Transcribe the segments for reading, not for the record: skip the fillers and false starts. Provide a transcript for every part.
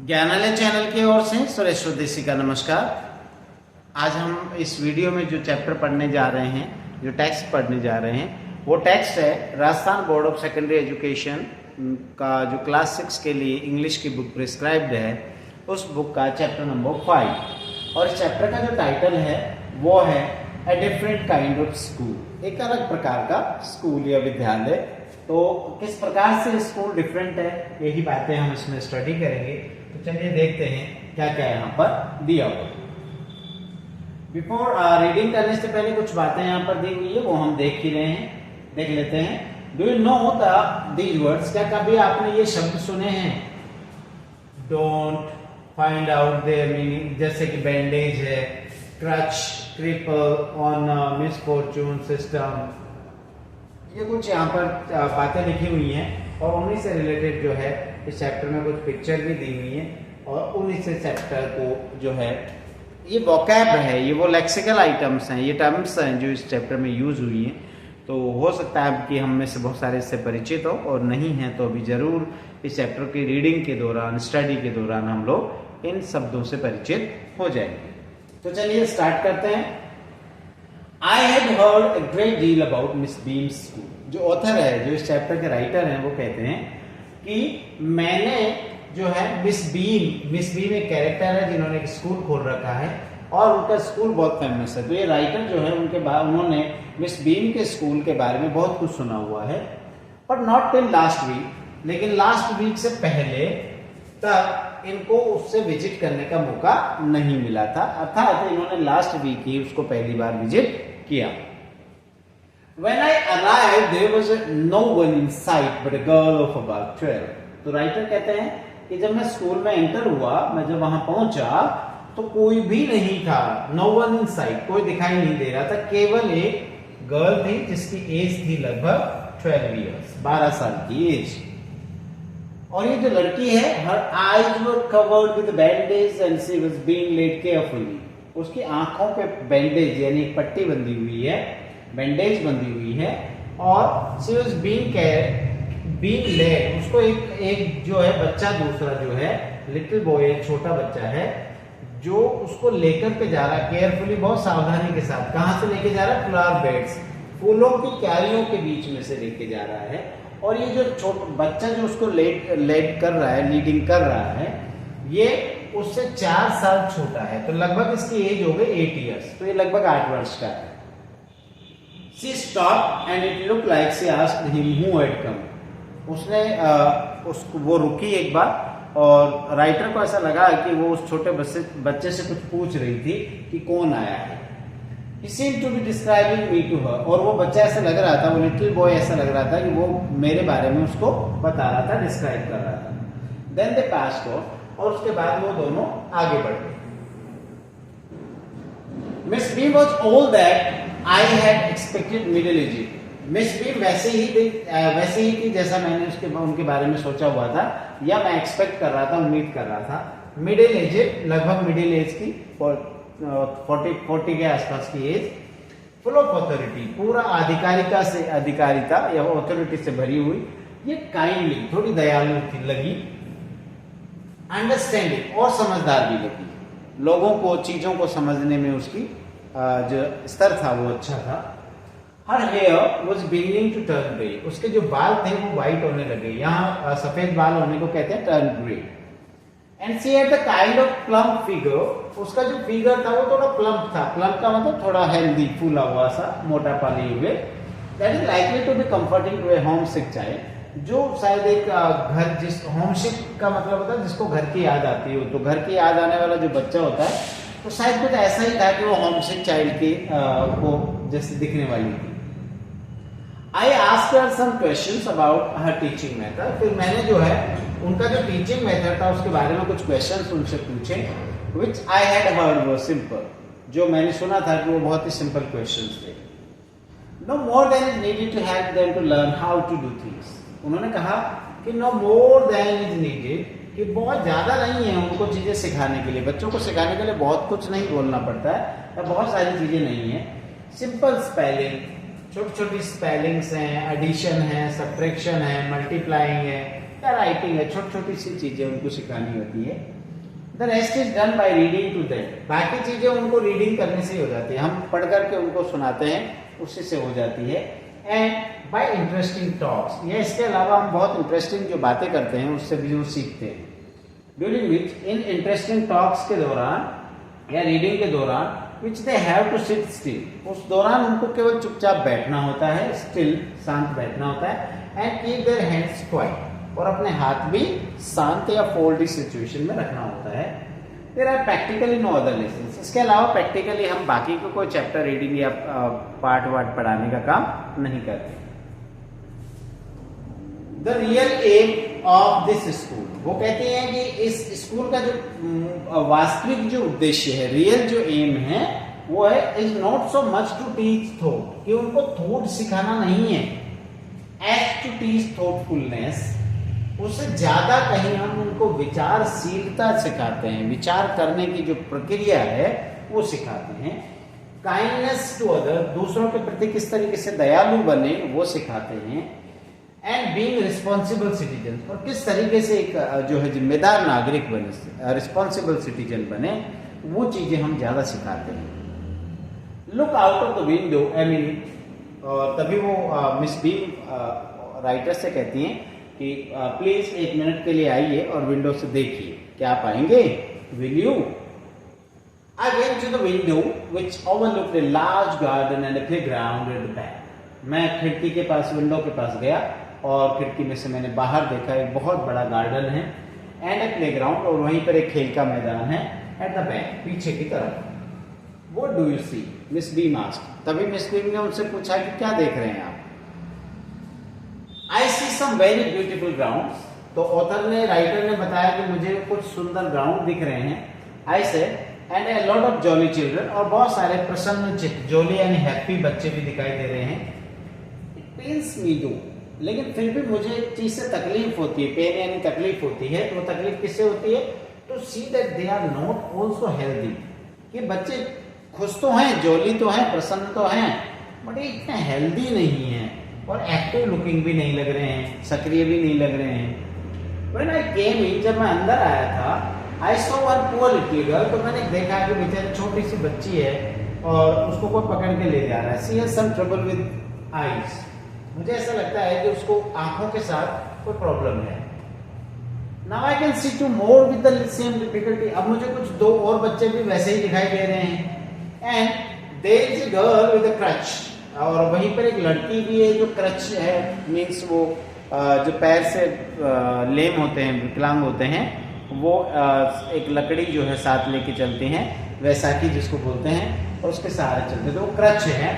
ज्ञानालय channel की ओर से सुरेश स्वदेशी का नमस्कार। आज हम इस वीडियो में जो चैप्टर पढ़ने जा रहे हैं, जो टेक्स्ट पढ़ने जा रहे हैं, वो टेक्स्ट है Rajasthan board of secondary education का जो क्लास 6 के लिए इंग्लिश की बुक प्रिस्क्राइब्ड है, उस बुक का चैप्टर नंबर 5। और इस चैप्टर का जो टाइटल है वो है a different kind of school, एक अलग प्रकार का स्कूल या विद्यालय। तो किस प्रकार से स्कूल डिफरेंट है, यही बातें हम इसमें स्टडी करेंगे। तो चलिए देखते हैं क्या क्या यहाँ पर दिया हुआ है। बिफोर रीडिंग करने से पहले कुछ बातें यहाँ पर दी हुई है, वो हम देख ही रहे हैं, देख लेते हैं। Do you know these words, क्या कभी आपने ये शब्द सुने हैं? Don't find out their meaning, जैसे कि बैंडेज है, crutch, cripple, on misfortune system, ये कुछ यहाँ पर बातें लिखी हुई हैं और उन्हीं से रिलेटेड जो है इस चैप्टर में कुछ पिक्चर भी दी हुई है और उन्हीं से चैप्टर को जो है ये वोकैब है, ये वो लेक्सिकल आइटम्स हैं, ये टर्म्स हैं जो इस चैप्टर में यूज हुई हैं। तो हो सकता है कि हम में से बहुत सारे इससे परिचित हो, और नहीं है तो अभी जरूर इस चैप्टर की रीडिंग के दौरान, स्टडी के दौरान हम लोग इन शब्दों से परिचित हो जाएंगे। तो चलिए स्टार्ट करते हैं। I had heard a great deal about Miss Beam's school. जो ऑथर है, जो इस चैप्टर के राइटर हैं, वो कहते हैं कि मैंने जो है मिस बीम एक कैरेक्टर है जिन्होंने एक स्कूल खोल रखा है और उनका स्कूल बहुत फेमस है। तो ये राइटर जो है उन्होंने मिस बीम के स्कूल के बारे में बहुत कुछ सुना हुआ है, but not till last week, लेकिन लास्ट वीक से पहले तक इनको उससे विजिट करने का मौका नहीं मिला था, अर्थात इन्होंने लास्ट वीक ही उसको पहली बार विजिट किया। When I arrived, there was no one in sight but a girl of about 12. तो राइटर कहते हैं कि जब मैं स्कूल में एंटर हुआ, मैं जब वहां पहुंचा तो कोई भी नहीं था। No one in sight, कोई दिखाई नहीं दे रहा था, केवल एक गर्ल थी जिसकी एज थी लगभग 12 ईयर्स, 12 साल की एज। और ये जो लड़की है, her eyes were covered with bandages and she was being laid carefully. उसकी आंखों पे बैंडेज यानी एक पट्टी बंधी हुई है, बैंडेज बंधी हुई है, और she was being led, उसको एक जो है बच्चा, दूसरा जो है लिटिल बॉय, छोटा बच्चा है जो उसको लेकर के जा रहा है केयरफुली, बहुत सावधानी के साथ। कहां से लेके जा रहा है? फ्लावर बेड्स, फूलों की क्यारियों के बीच में से लेके जा रहा है। और ये जो छोटा बच्चा जो उसको लेड कर रहा है, लीडिंग कर रहा है, ये उससे 4 साल छोटा है, तो लगभग इसकी एज हो गई 8 इयर्स, तो ये लगभग 8 वर्ष का है। She stopped and it looked like she asked him who had come. उसने उसको वो रुकी एक बार, और राइटर को ऐसा लगा कि वो उस छोटे बच्चे से कुछ पूछ रही थी कि कौन आया है। He seemed to be describing me to her, और वो बच्चा ऐसा लग रहा था, वो लिटिल बॉय ऐसा लग रहा था कि वो मेरे बारे में उसको बता रहा था, डिस्क्राइब कर रहा था। Then they passed on, और उसके बाद वो दोनों आगे बढ़ गए। Miss Beam was all that I had expected, middle aged. Miss beam वैसे ही थी जैसा मैंने उनके बारे में सोचा हुआ था, या मैं एक्सपेक्ट कर रहा था, उम्मीद कर रहा था। मिडिल एज, लगभग मिडिल एज की, 40 के आसपास की एज, फुल ऑफ ऑथोरिटी, पूरा अधिकारिता या ऑथोरिटी से भरी हुई, ये काइंडली, थोड़ी दयालु थी लगी, अंडरस्टैंडिंग, और समझदार भी लगी। लोगों को, चीजों को समझने में उसकी जो स्तर था वो अच्छा था। Her hair was beginning to turn grey. उसके जो बाल थे वो व्हाइट होने लगे, यहाँ सफेद बाल होने को कहते हैं turn grey. And she had the kind of plump figure. उसका जो फिगर था वो थोड़ा प्लम्प था, प्लम्प का मतलब थोड़ा हेल्दी, फूला हुआ सा, मोटापा लिए हुए। That is likely to be comforting to a homesick child. जो शायद एक घर, जिस होमसिक का मतलब होता है जिसको घर की याद आती हो, तो घर की याद आने वाला जो बच्चा होता है, तो शायद कुछ ऐसा ही था कि वो होमसिक चाइल्ड की को जैसे दिखने वाली थी। I asked her some questions about her teaching method. फिर मैंने जो है उनका जो टीचिंग मेथड था उसके बारे में कुछ क्वेश्चंस उनसे पूछे, which I had heard were simple. जो मैंने सुना था कि वो बहुत ही सिंपल क्वेश्चंस थे। No more than is needed to help them to learn how to do things. उन्होंने कहा कि no more than is needed, कि बहुत ज्यादा नहीं है उनको चीजें सिखाने के लिए, बच्चों को सिखाने के लिए बहुत कुछ नहीं बोलना पड़ता है, या बहुत सारी चीजें नहीं है। सिंपल स्पेलिंग, छोटी छोटी स्पेलिंग्स हैं, एडिशन है, सब्ट्रैक्शन है, मल्टीप्लाइंग है, क्या राइटिंग है, छोटी छोटी सी चीजें उनको सिखानी होती है। The rest is done by reading to them, बाकी चीजें उनको रीडिंग करने से ही हो जाती है, हम पढ़ करके उनको सुनाते हैं, उससे से हो जाती है। एंड बाय इंटरेस्टिंग टॉक्स, ये इसके अलावा हम बहुत इंटरेस्टिंग जो बातें करते हैं उससे भी वो सीखते हैं। ड्यूरिंग विच, इन इंटरेस्टिंग टॉक्स के दौरान या रीडिंग के दौरान, which they have to sit still, उस दौरान उनको केवल चुपचाप बैठना होता है, स्टिल शांत बैठना होता है। And keep their hands quite, और अपने हाथ भी शांत या फोल्डी सिचुएशन में रखना होता है। There are practically no other lessons, इसके अलावा प्रैक्टिकली हम बाकी को कोई चैप्टर रीडिंग या पार्ट वार्ट पढ़ाने का काम नहीं करते। The real aim of this school, वो कहते हैं कि इस स्कूल का जो वास्तविक जो उद्देश्य है, रियल जो एम है वो है, is not so much to teach thought, कि उनको थॉट सिखाना नहीं है, एज टू टीच थॉटफुलनेस, उससे ज्यादा कहीं हम उनको विचारशीलता सिखाते हैं, विचार करने की जो प्रक्रिया है वो सिखाते हैं। काइंडनेस टू अदर, दूसरों के प्रति किस तरीके से दयालु बने वो सिखाते हैं। एंड बीइंग रिस्पॉन्सिबल सिटीजन, और किस तरीके से एक जो है जिम्मेदार नागरिक बने, रिस्पॉन्सिबल सिटीजन बने, वो चीजें हम ज्यादा सिखाते हैं। Look out of the window a minute, और तभी वो मिस बीम राइटर से कहती हैं कि प्लीज 1 मिनट के लिए आइए और विंडो से देखिए, क्या आप आएंगे? Will you? I went to the window which overlooked a large garden and a playground at the back. मैं खिड़की के पास, विंडो के पास गया और खिड़की में से मैंने बाहर देखा एक बहुत बड़ा गार्डन है, एंड ए प्लेग्राउंड, और वहीं पर एक खेल का मैदान है, एट द बैक, पीछे की तरफ। What do you see? Miss Beam asked. तभी मिस बीम ने उनसे पूछा कि क्या देख रहे हैं आप? I see some very beautiful grounds. तो ऑथर ने, राइटर ने बताया कि मुझे कुछ सुंदर ग्राउंड दिख रहे हैं। I said, and a lot of jolly children, और बहुत सारे प्रसन्न चित्त, जॉली यानी हैप्पी बच्चे भी दिखाई दे रहे हैं। It pains me though, लेकिन फिर भी मुझे एक चीज से तकलीफ होती है, पेन यानी तकलीफ होती है। तो वो तकलीफ किससे होती है? To see that they are not also healthy, कि बच्चे खुश तो हैं, जॉली तो हैं, प्रसन्न तो हैं, बट ये इतने हेल्दी नहीं है, और एक्टिव लुकिंग भी नहीं लग रहे हैं, सक्रिय भी नहीं लग रहे हैं। When I came in, जब मैं अंदर आया था, I saw one poor little girl, तो मैंने देखा कि बेचारी छोटी सी बच्ची है और उसको कोई पकड़ के ले जा रहा है। She has some trouble with eyes. मुझे ऐसा लगता है कि उसको आंखों के साथ कोई प्रॉब्लम है। Now I can see two more with the same difficulty. अब मुझे कुछ 2 और बच्चे भी वैसे ही दिखाई दे रहे हैं। And there is a girl with a crutch. और वहीं पर एक लड़की भी है जो क्रच है, मीन्स वो जो पैर से लेम होते हैं, विकलांग होते हैं, वो एक लकड़ी जो है साथ लेके चलते हैं, वैसाखी जिसको बोलते हैं, और उसके सहारे चलते हैं, तो वो क्रच है।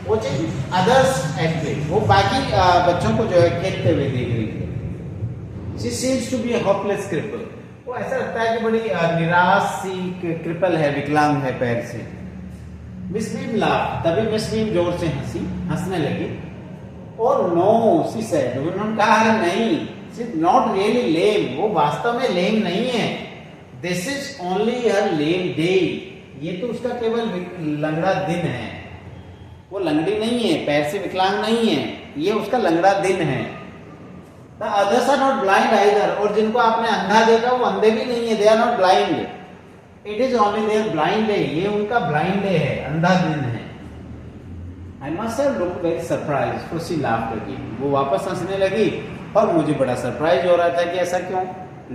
वो चीज अदर्स एक्टिव, वो बाकी बच्चों को जो है खेलते हुए देख रही है। She seems to be a hopeless cripple. वो ऐसा लगता है कि बड़ी निराश सी क्रिपल है, विकलांग है पैर से। मिस बीम लाफ, तभी मिस बीम जोर से हंसने लगी। और नो, शी सेड, उन्होंने कहा नहीं, शी इज नॉट रियली लेम, वो वास्तव में लेम नहीं है। This is only her lame day, ये तो उसका केवल लंगड़ा दिन है। वो लंगड़ी नहीं है, पैर से विकलांग नहीं है, ये उसका लंगड़ा दिन है। The others are not blind either, और जिनको आपने अंधा देखा वो अंधे भी नहीं है, they are not blind. It is only their blind day, ये उनका blind day है, अंधा दिन है। I must have looked very surprised, for she laughed again. वो वापस हंसने लगी और मुझे बड़ा सरप्राइज हो रहा था कि ऐसा क्यों?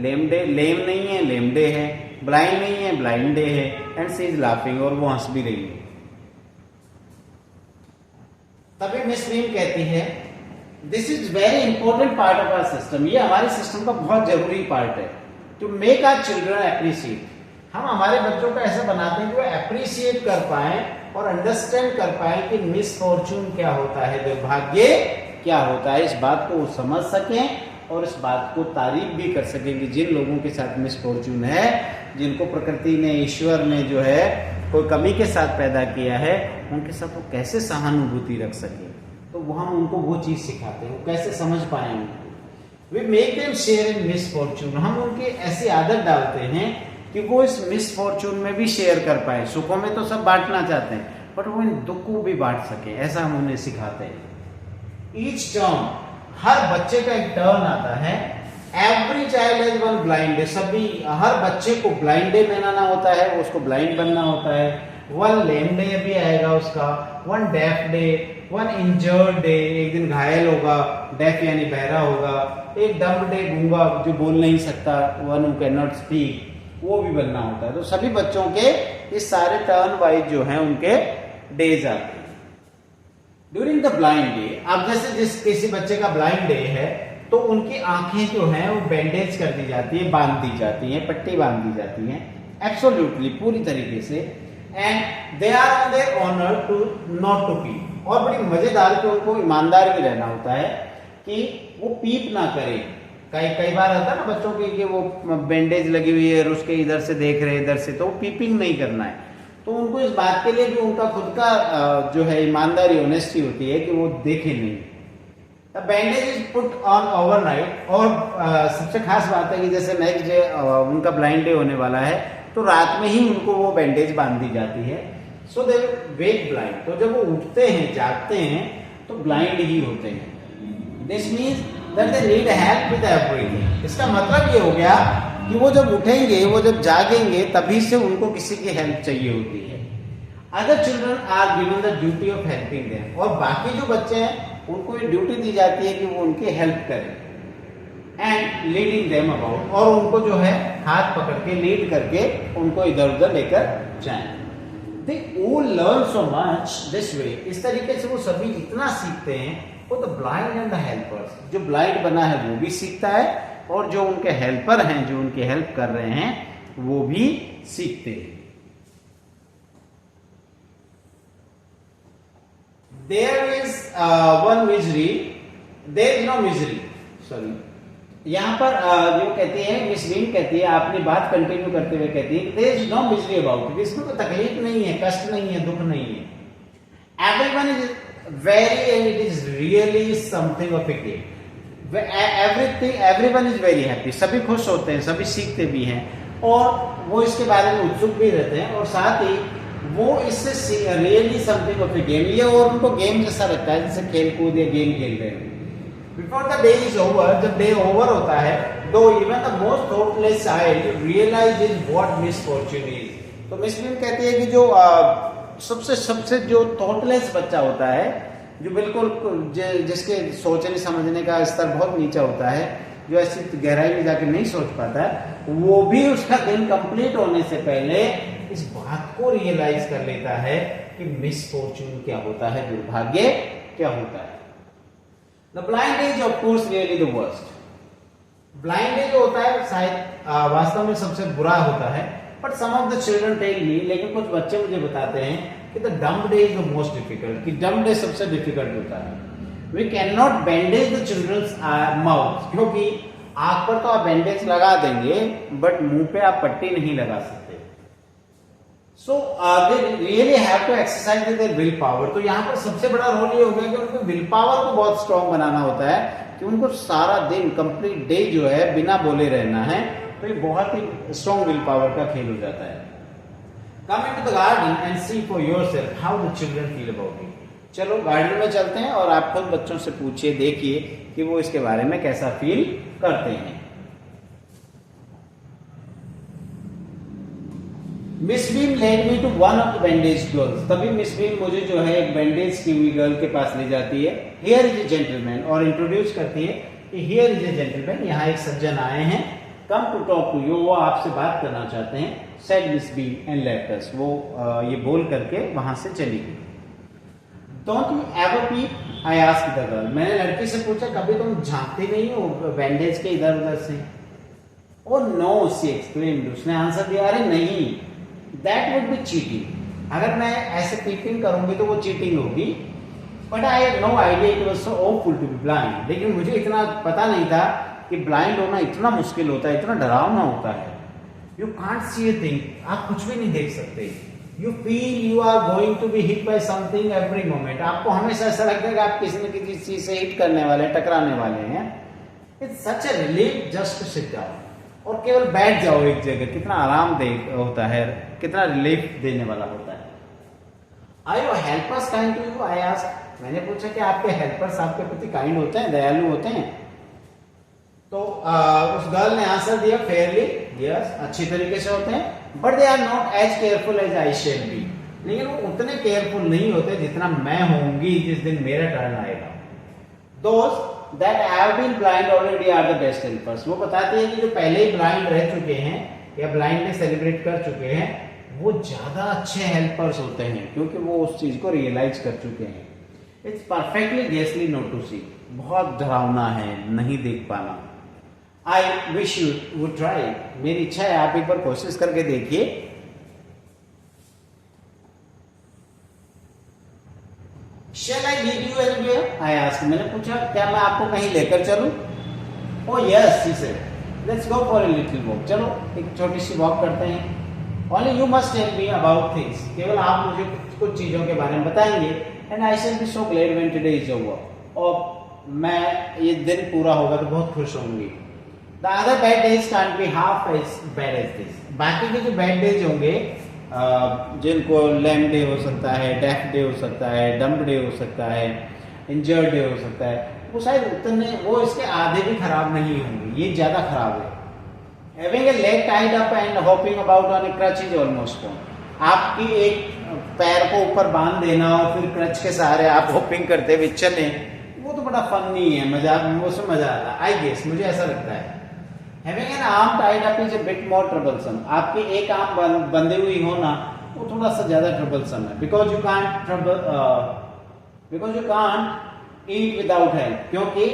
लेम डे, लेम नहीं है, लेम डे है, ब्लाइंड नहीं है, ब्लाइंड डे है, एंड शी इज लाफिंग, और वो हंस भी रही है। तभी मिस बीम कहती है, this is very important part of our system, ये हमारे सिस्टम का बहुत जरूरी पार्ट है, to make our children appreciate. हम हमारे बच्चों को ऐसा बनाते हैं कि वो एप्रिशिएट कर पाए और अंडरस्टैंड कर पाए कि मिसफॉर्चून क्या होता है, दुर्भाग्य क्या होता है, इस बात को वो समझ सकें और इस बात को तारीफ भी कर सकें कि जिन लोगों के साथ मिसफॉर्चून है, जिनको प्रकृति ने, ईश्वर ने जो है कोई कमी के साथ पैदा किया है, उनके साथ वो कैसे सहानुभूति रख सके। तो वो हम उनको वो चीज सिखाते हैं, वो कैसे समझ पाए उनको। We make them share in misfortune, हम उनकी ऐसी आदत डालते हैं कि वो इस मिसफॉर्चून में भी शेयर कर पाए। सुखों में तो सब बांटना चाहते हैं, बट वो इन दुख को भी बांट सके, ऐसा हम उन्हें सिखाते हैं। ईच टर्म, हर बच्चे का एक टर्न आता है, every child has one blind day, सभी हर बच्चे को ब्लाइंड डे मनाना होता है, उसको ब्लाइंड बनना होता है। वन लेम डे भी आएगा उसका, one deaf day, one injured day, एक दिन घायल होगा, डेफ यानी बहरा होगा, एक डम्ब डे, गूंगा जो बोल नहीं सकता, one who can not speak, वो भी बनना होता है। तो सभी बच्चों के इस सारे टर्न वाइज जो है उनके डेज आते हैं। ड्यूरिंग द ब्लाइंड डे, अब जैसे जिस किसी बच्चे का ब्लाइंड डे है तो उनकी आंखें जो हैं वो बैंडेज कर दी जाती है, बांध दी जाती हैं, पट्टी बांध दी जाती हैं, एब्सोल्युटली पूरी तरीके से। And they are on their honour to not to peep, और बड़ी मजेदार कि उनको ईमानदार भी रहना होता है कि वो पीप ना करे। कई बार आता है ना बच्चों की कि वो बैंडेज लगी हुई है और उसके इधर से देख रहे इधर से, तो वो पीपिंग नहीं करना है। तो उनको इस बात के लिए भी उनका खुद का जो है ईमानदारी, ऑनेस्टी होती है कि वो देखे नहीं। The bandage is put on overnight, और सबसे खास बात है कि जैसे नेक्स्ट डे उनका ब्लाइंड डे होने वाला है तो रात में ही उनको वो बैंडेज बांध दी जाती है। सो दे वेक ब्लाइंड, तो जब वो उठते हैं जागते हैं तो ब्लाइंड ही होते हैं। This means that they need help with everything. इसका मतलब ये हो गया कि वो जब उठेंगे, वो जब जागेंगे, तभी से उनको किसी की हेल्प चाहिए होती है। Other children are given the duty of helping them, और बाकी जो बच्चे हैं उनको ये ड्यूटी दी जाती है कि वो उनकी हेल्प करें। एंड लीडिंग देम अबाउट, और उनको जो है हाथ पकड़ के लीड करके उनको इधर उधर लेकर जाएं। They all learn so much this way, इस तरीके से वो सभी इतना सीखते हैं। वो the blind and the helpers, जो ब्लाइंड बना है वो भी सीखता है, और जो उनके हेल्पर हैं, जो उनकी हेल्प कर रहे हैं, वो भी सीखते हैं। There is one misery, there is no misery, sorry। यहाँ पर जो कहती है मिस वीन कहती है, आपने बात कंटिन्यू करते हुए कहती है there is no misery about it, इसमें कोई तकलीफ नहीं है, कष्ट नहीं है, दुख नहीं है। Everyone is very and it is really something of a gift। Everyone is very happy, सभी खुश होते हैं, सभी सीखते भी हैं, और वो इसके बारे में उत्सुक भी रहते हैं, और साथ ही वो इससे really something of A game, ये और उनको गेम जैसा लगता है, जैसे खेल कूद या गेम खेल रहे हैं। Before the day is over, जब डे ओवर होता है, though even the most thoughtless child realise is what misfortune is. तो मिस वीन कहती है कि जो सबसे जो थॉटलेस बच्चा होता है, जो बिल्कुल जिसके सोचने समझने का स्तर बहुत नीचा होता है, जो ऐसी गहराई में जाके नहीं सोच पाता है, वो भी उसका दिन कंप्लीट होने से पहले इस बात को रियलाइज कर लेता है कि मिसफॉर्च्यून क्या होता है, दुर्भाग्य क्या होता है। The blind is of course really the worst. Blind day जो होता है शायद वास्तव में सबसे बुरा होता है, but some of the children tell me, लेकिन कुछ बच्चे मुझे बताते हैं कि the dumb day is the most difficult, कि डम्ब डे सबसे डिफिकल्ट होता है। We can not bandage the children's mouth, क्योंकि आंख पर तो आप बैंडेज लगा देंगे बट मुंह पे आप पट्टी नहीं लगा सकते। So they really have to exercise their will power. तो यहाँ पर सबसे बड़ा रोल ये हो गया कि उनको विल पावर को बहुत स्ट्रॉन्ग बनाना होता है, कि उनको सारा दिन कंप्लीट डे जो है बिना बोले रहना है। तो ये बहुत ही स्ट्रॉन्ग विल पावर का खेल हो जाता है। Come into the garden and see for yourself how the children feel about it. चलो गार्डन में चलते हैं और आप खुद बच्चों से पूछिए, देखिए कि वो इसके बारे में कैसा फील करते हैं। Miss Beam led me to one of the bandage girls. तभी मिस बीम मुझे जो है एक बैंडेज की हुई गर्ल के पास ले जाती है। हियर इज ए जेंटलमैन, और इंट्रोड्यूस करती है कि हियर इज ए जेंटलमैन, यहाँ एक सज्जन आए हैं, come to talk to you, वो आपसे बात करना चाहते हैं। Said Miss Beam and left us, वो ये बोल करके वहां से चली गई। Don't you ever peep, I asked the girl. मैंने लड़की से पूछा, कभी तुम झांकते नहीं हो बैंडेज के इधर उधर से? ओ नो, शी एक्सक्लेम्ड, उसने आंसर दिया, अरे नहीं, दैट वुड बी चीटिंग। अगर मैं ऐसे पीपिंग करूंगी तो वो चीटिंग होगी। But I had no idea it was so awful to be blind. लेकिन मुझे इतना पता नहीं था कि ब्लाइंड होना इतना मुश्किल होता है, इतना डरावना होता है। You can't see a thing, आप कुछ भी नहीं देख सकते। You feel you are going to be hit by something every moment. आपको हमेशा ऐसा लगता है कि आप किसी न किसी चीज से हिट करने वाले, टकराने वाले हैं। It's such a relief just to sit down, और केवल बैठ जाओ एक जगह, कितना आरामदेह होता है, कितना रिलीफ देने वाला होता है। Are your helpers kind to you, I asked. मैंने पूछा कि आपके हेल्पर्स आपके प्रति काइंड होते हैं, दयालु होते हैं? तो उस गर्ल ने आंसर दिया फेयरली, यस, अच्छी तरीके से होते हैं, but they are not as careful as I shall be, लेकिन वो उतने केयरफुल नहीं होते जितना मैं होंगी जिस दिन मेरा टर्न आएगा। दोस्त that have been blind already are the best helpers। वो बताते हैं कि जो पहले ही ब्लाइंड रह चुके हैं या ब्लाइंडनेस सेलिब्रेट कर चुके हैं वो ज्यादा अच्छे हेल्पर्स होते हैं, क्योंकि वो उस चीज को रियलाइज कर चुके हैं। इट्स परफेक्टली गेसली नॉट टू सी, बहुत डरावना है नहीं देख पाना। I wish you would try, मेरी इच्छा है आप एक बार कोशिश करके देखिए। Shall I lead you anywhere? I asked। मैंने पूछा क्या मैं आपको कहीं लेकर चलूं? Oh yes, she said। Let's go for a little walk। चलो एक छोटी सी वॉक करते हैं। Only you must tell me about things। केवल आप मुझे कुछ चीजों के बारे में बताएंगे। And I shall be so glad when today is over। और मैं ये दिन पूरा होगा तो बहुत खुश होंगी। The other bad days can't be half as bad as this। बाकी के जो बैड डेज होंगे जिनको लैम डे हो सकता है, डेफ डे हो सकता है, डम्प डे हो सकता है, इंजर्ड डे हो सकता है, वो शायद उतने, वो इसके आधे भी खराब नहीं होंगे, ये ज्यादा खराब है। Having a leg tied up and hopping about on a crutch is almost fun। आपकी एक पैर को ऊपर बांध देना और फिर क्रच के सहारे आप होपिंग करते हुए चले, वो तो बड़ा फन नहीं है, मजा, उसमें मजा आता है। आई गेस, मुझे ऐसा लगता है। Having an arm tied up is a bit more troublesome। आपकी एक आर्म बंधी हुई होना वो थोड़ा सा ज्यादा troublesome है। Because you can't eat without help। क्योंकि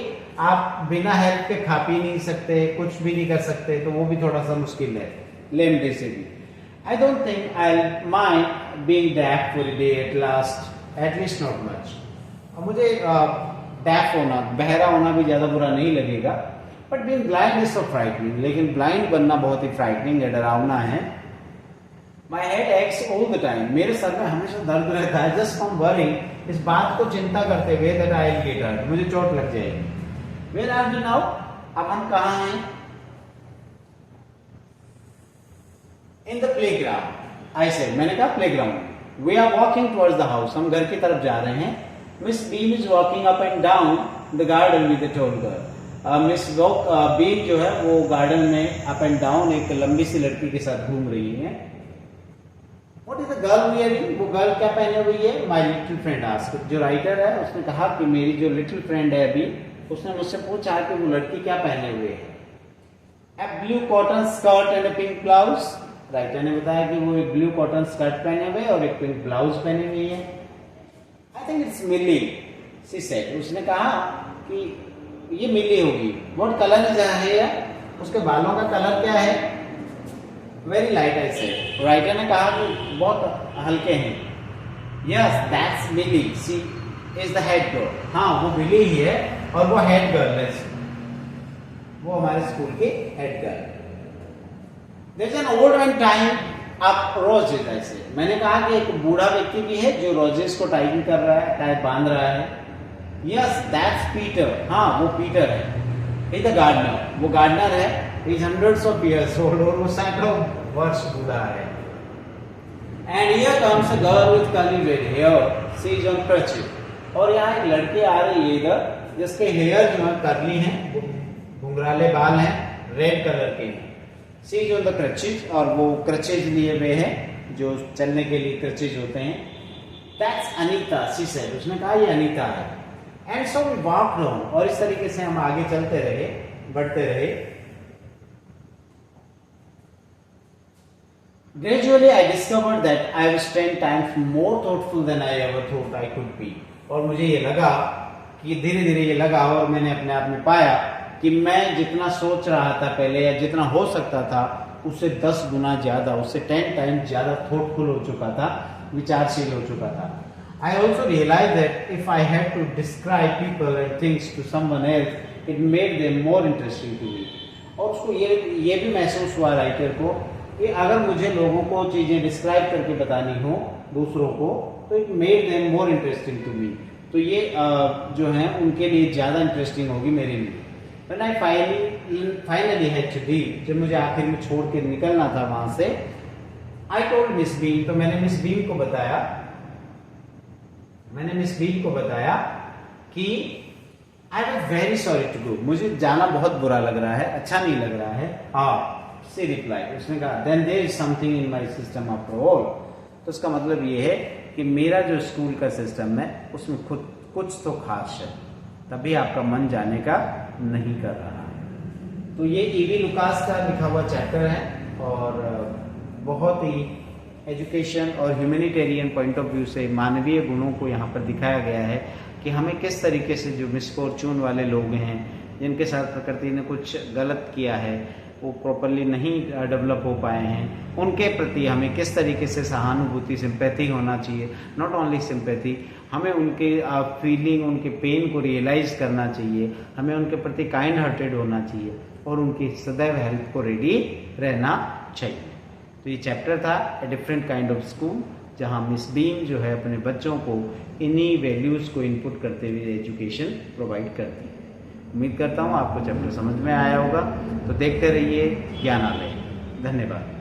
आप बिना हेल्प के खा पी नहीं सकते, कुछ भी नहीं कर सकते, तो वो भी थोड़ा सा मुश्किल है लेम डे से भी। I don't think I'll mind being deaf for a day at least not much। अब मुझे डेफ होना, बहरा होना भी ज्यादा बुरा नहीं लगेगा। But being blind is so frightening, लेकिन ब्लाइंड बनना बहुत ही फ्राइटनिंग है, डरावना है। My head x all the time, मेरे सर में हमेशा दर्द रहता है, जस्ट फ्रॉम वरिंग, इस बात को चिंता करते हुए that I will get hurt, मुझे चोट लग जाएगी। Where are we now? अब हम कहाँ हैं? In the playground. I said, मैंने कहा playground. We are walking towards the house, हम घर की तरफ जा रहे हैं। Miss Beam is walking up and down the garden with a tall girl. Miss Beam जो है वो गार्डन में अप एंड डाउन एक लंबी सी लड़की के साथ घूम रही है। What is the girl wearing? वो गर्ल क्या पहने हुई है? My little friend asked। जो राइटर है उसने कहा कि मेरी जो लिटिल फ्रेंड है अभी, उसने मुझसे पूछा कि वो लड़की क्या पहने हुए है। A blue cotton skirt and a pink blouse। Writer ने बताया कि वो एक ब्लू कॉटन स्कर्ट पहने हुए और एक पिंक ब्लाउज पहने हुई है। I think it's Millie, she said। उसने कहा कि ये मिली होगी। What color is her hair? उसके बालों का कलर क्या है? Very light, I said। Writer ने कहा कि बहुत हल्के हैं। Yes, that's Millie। She is the head girl। हाँ, वो मिली ही है और वो हेड गर्ल है, वो हमारे स्कूल की head girl. There's an old man tying up roses, I said। मैंने कहा कि एक बूढ़ा व्यक्ति भी है जो रोजेस को टाइपिंग कर रहा है, टाइप बांध रहा है। Yes, that's Peter। हाँ, वो पीटर है। He's the gardener। वो गार्डनर है। He's hundreds of years old और वो सैकड़ों वर्ष बूढ़ा है। And here comes a girl with curly red hair। She is on crutches। और यहाँ एक लड़की आ रही है इधर, जिसके हेयर जो है कर्ली हैं, घुंघराले बाल हैं, रेड कलर के हैं। She is on the crutches और वो क्रचेज लिए हुए हैं, जो चलने के लिए क्रचेज होते हैं। That's Anita, she said। उसने कहा ये अनीता है। And so we walked on। और इस तरीके से हम आगे चलते रहे, बढ़ते रहे। Gradually I discovered that I was 10 times more thoughtful than I ever thought I could be। और मुझे ये लगा कि धीरे धीरे ये लगा और मैंने अपने आप में पाया कि मैं जितना सोच रहा था पहले या जितना हो सकता था उससे 10 गुना ज्यादा, उससे 10 टाइम्स ज्यादा थॉटफुल हो चुका था, विचारशील हो चुका था। I also realized that if I had to describe people and things to someone else, it made them more interesting to me। और उसको ये भी महसूस हुआ राइटर को कि अगर मुझे लोगों को चीजें डिस्क्राइब करके बतानी हो दूसरों को, तो it made them more interesting to me. तो ये जो है उनके लिए ज्यादा इंटरेस्टिंग होगी मेरे लिए। When I finally had to leave, जब मुझे आखिर में छोड़ के निकलना था वहां से, I told Miss Bean। तो मैंने मिस बीन को बताया कि I was very sorry to go, मुझे जाना बहुत बुरा लग रहा है, अच्छा नहीं लग रहा है। शी रिप्लाई, उसने कहा then there is something in my system after all. तो उसका मतलब ये है कि मेरा जो स्कूल का सिस्टम है उसमें खुद कुछ तो खास है, तभी आपका मन जाने का नहीं कर रहा है। तो ये ईवी लुकास का लिखा हुआ चैप्टर है और बहुत ही एजुकेशन और ह्यूमैनिटेरियन पॉइंट ऑफ व्यू से मानवीय गुणों को यहाँ पर दिखाया गया है कि हमें किस तरीके से जो मिसफॉर्चून वाले लोग हैं, जिनके साथ प्रकृति ने कुछ गलत किया है, वो प्रॉपरली नहीं डेवलप हो पाए हैं, उनके प्रति हमें किस तरीके से सहानुभूति, सिंपैथी होना चाहिए। नॉट ओनली सिंपैथी, हमें उनके फीलिंग, उनके पेन को रियलाइज करना चाहिए, हमें उनके प्रति काइंड हार्टेड होना चाहिए और उनकी सदैव हेल्प को रेडी रहना चाहिए। तो ये चैप्टर था a different kind of school, जहाँ मिस बीम जो है अपने बच्चों को इन्हीं वैल्यूज़ को इनपुट करते हुए एजुकेशन प्रोवाइड करती है। उम्मीद करता हूँ आपको चैप्टर समझ में आया होगा। तो देखते रहिए ज्ञानालय। धन्यवाद।